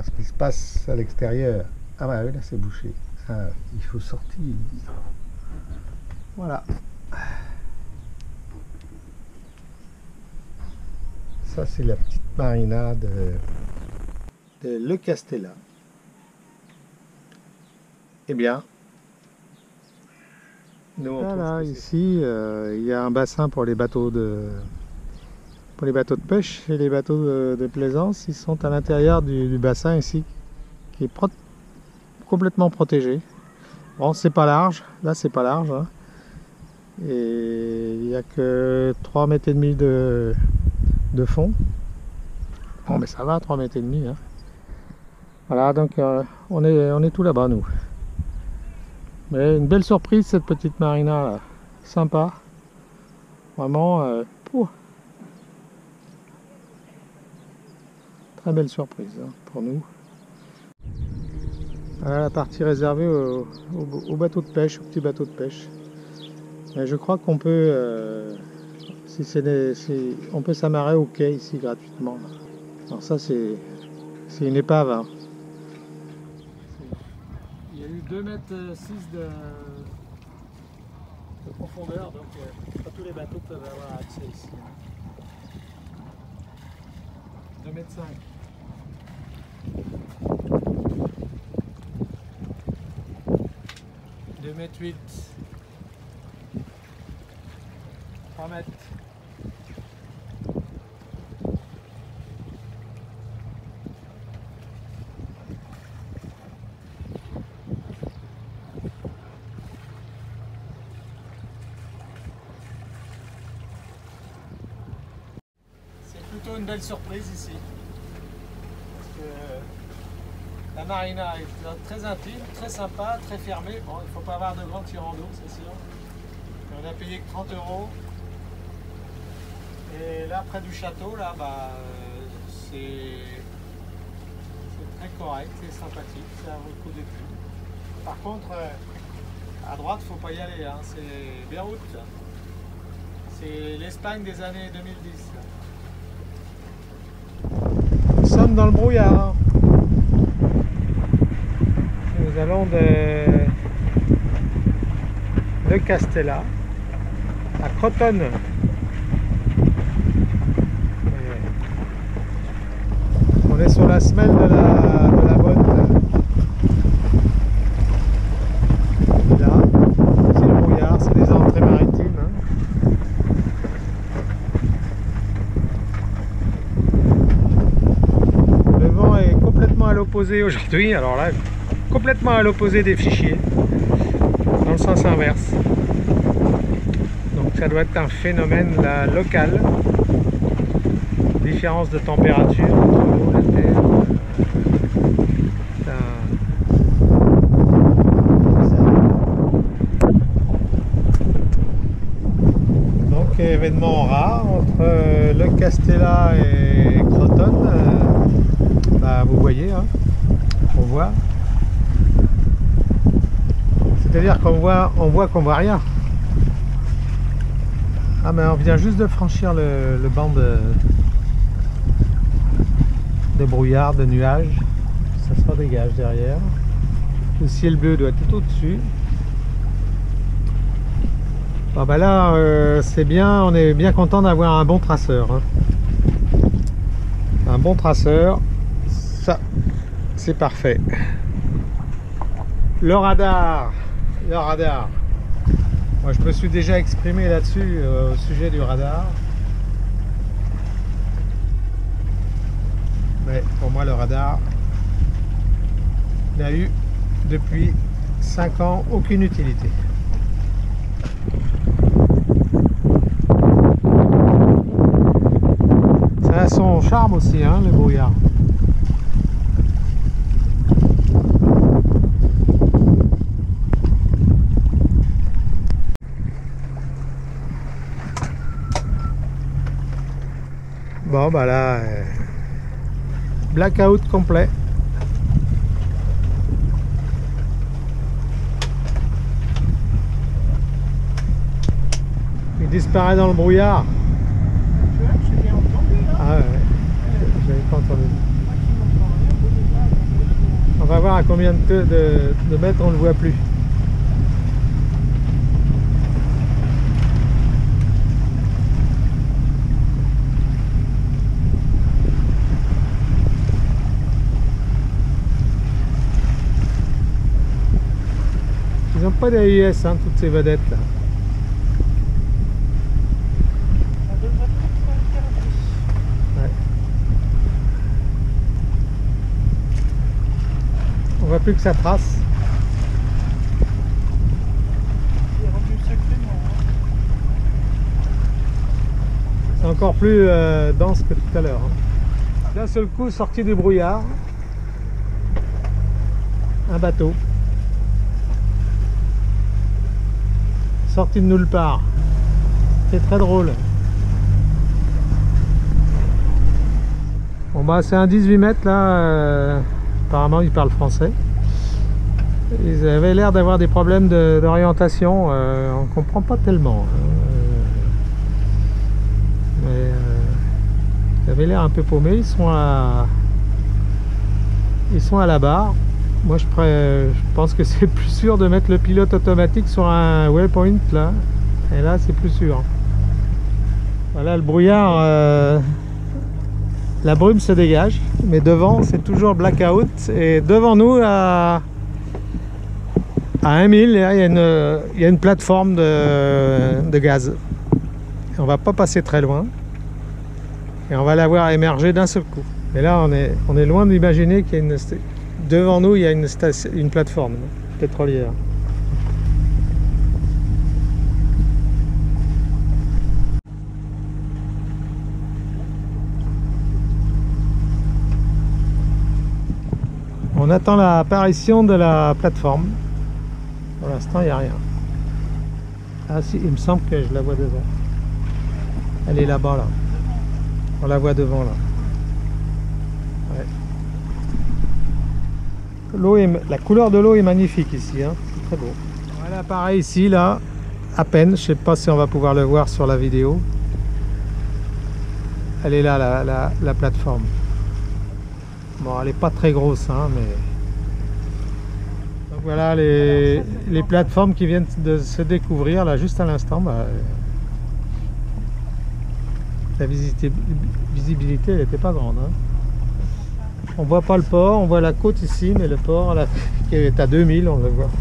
ce qui se passe à l'extérieur. Ah bah oui, là c'est bouché. Ah, il faut sortir. Voilà. Ça c'est la petite marina de Le Castella. Eh bien, nous on voilà, ici il y a un bassin pour les bateaux de pêche, et les bateaux de plaisance, ils sont à l'intérieur du bassin ici, qui est complètement protégé. Bon, c'est pas large, là c'est pas large, hein. Et il n'y a que 3,5 mètres de fond. Bon, mais ça va, 3,5 mètres, hein. Voilà, donc on est tout là-bas, nous. Mais une belle surprise, cette petite marina là, sympa, vraiment. Très belle surprise, hein, pour nous. Voilà la partie réservée aux bateaux de pêche, aux petits bateaux de pêche. Et je crois qu'on peut, on peut s'amarrer au quai ici gratuitement. Alors ça c'est une épave, hein. Il y a eu 2,6 mètres de profondeur, donc pas tous les bateaux peuvent avoir accès ici. 2,5 mètres. 2,8 mètres. 3 mètres. C'est plutôt une belle surprise ici. Parce que la marina est très intime, très sympa, très fermée. Bon, il ne faut pas avoir de grands tirants d'eau, c'est sûr. Et on a payé que 30 €. Et là, près du château, là, bah, c'est très correct, c'est sympathique, ça vaut le coup d'être vu. Par contre, à droite, faut pas y aller, hein, c'est Beyrouth. C'est l'Espagne des années 2010. Nous sommes dans le brouillard. Nous allons de Le Castella à Crotone. On est sur la semelle de la botte. Et là, c'est le brouillard, c'est les entrées maritimes, hein. Le vent est complètement à l'opposé aujourd'hui, alors là, complètement à l'opposé des fichiers, dans le sens inverse. Donc ça doit être un phénomène là, local. Différence de température entre l'eau et la terre. Donc événement rare entre Le Castella et Crotone. Bah, vous voyez, hein, on voit. C'est-à-dire qu'on voit qu'on voit rien. Ah mais on vient juste de franchir le banc de brouillard, de nuages. Ça se redégage derrière. Le ciel bleu doit être tout au-dessus. Bon bah là c'est bien, on est bien content d'avoir un bon traceur, hein. Un bon traceur, ça c'est parfait. Le radar. Moi je me suis déjà exprimé là-dessus au sujet du radar. Mais pour moi le radar n'a eu depuis 5 ans aucune utilité. Ça a son charme aussi, hein, le brouillard. Bon bah là, blackout complet. Il disparaît dans le brouillard. Ah ouais, j'avais pas entendu. va voir à combien de mètres on ne le voit plus. Ils n'ont pas d'AIS, hein, toutes ces vedettes là. Ouais. On voit plus que ça trace. C'est encore plus dense que tout à l'heure. Hein. D'un seul coup, sorti du brouillard, un bateau. Sorti de nulle part. C'est très drôle. Bon bah c'est un 18 mètres là. Apparemment ils parlent français. Ils avaient l'air d'avoir des problèmes d'orientation. On ne comprend pas tellement. Mais ils avaient l'air un peu paumés. Ils sont à la barre. Moi je pense que c'est plus sûr de mettre le pilote automatique sur un waypoint là. Et là c'est plus sûr. Voilà le brouillard. La brume se dégage. Mais devant c'est toujours blackout. Et devant nous à 1 mille, il y a une plateforme de gaz. Et on va pas passer très loin. Et on va la voir émerger d'un seul coup. Et là on est loin d'imaginer qu'il y a une... Devant nous, il y a une plateforme pétrolière. On attend l'apparition de la plateforme. Pour l'instant, il n'y a rien. Ah si, il me semble que je la vois devant. Elle est là-bas, là. On la voit devant, là. Ouais. La couleur de l'eau est magnifique ici, hein. C'est très beau. Voilà, pareil ici, là, à peine. Je ne sais pas si on va pouvoir le voir sur la vidéo. Elle est là, la plateforme. Bon, elle n'est pas très grosse, hein, mais... Donc voilà les plateformes qui viennent de se découvrir, là, juste à l'instant. Bah, la visibilité, elle n'était pas grande, hein. On voit pas le port, on voit la côte ici, mais le port là, qui est à 2000, on le voit.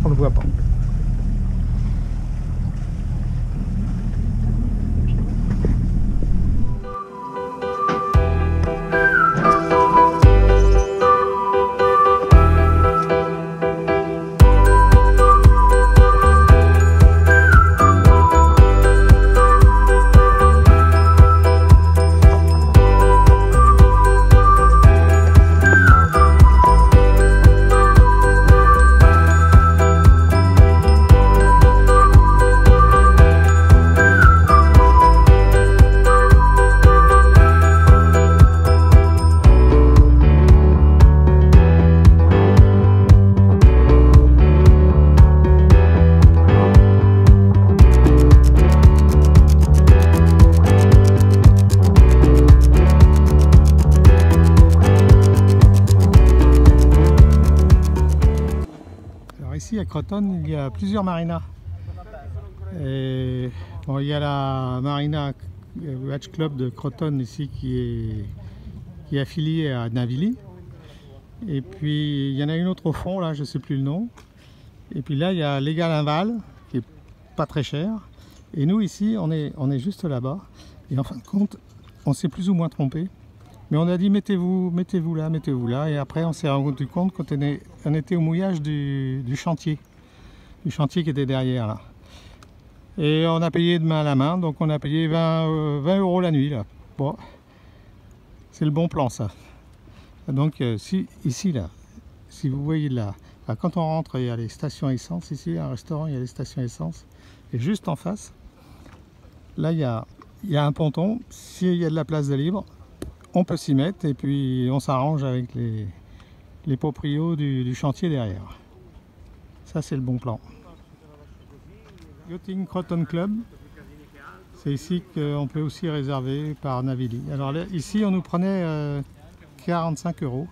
On le voit pas. Ici à Croton, il y a plusieurs marinas. Et, bon, il y a la Marina Yacht Club de Croton ici qui est affiliée à Navili. Et puis il y en a une autre au fond, là je ne sais plus le nom. Et puis là il y a l'Égalinval qui est pas très cher. Et nous ici on est juste là-bas. Et en fin de compte on s'est plus ou moins trompé. Mais on a dit mettez-vous là. Et après on s'est rendu compte quand on était au mouillage du chantier. Du chantier qui était derrière là. Et on a payé de main à la main. Donc on a payé 20 € la nuit là. Bon, c'est le bon plan ça. Donc ici là, si vous voyez là, quand on rentre il y a les stations essence. Ici un restaurant, il y a les stations essence. Et juste en face, là il y a un ponton. S'il y a de la place de libre, on peut s'y mettre et puis on s'arrange avec les proprios du chantier derrière. Ça c'est le bon plan. Yachting Croton Club, c'est ici qu'on peut aussi réserver par Navili. Alors là, ici on nous prenait 45 €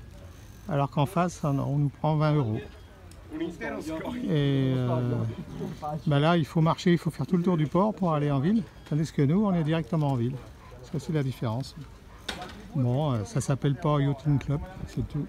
alors qu'en face, on nous prend 20 €. Et là, il faut marcher, il faut faire tout le tour du port pour aller en ville, tandis que nous, on est directement en ville. Ça, c'est la différence. Bon, ça s'appelle pas Yachting Club, c'est tout.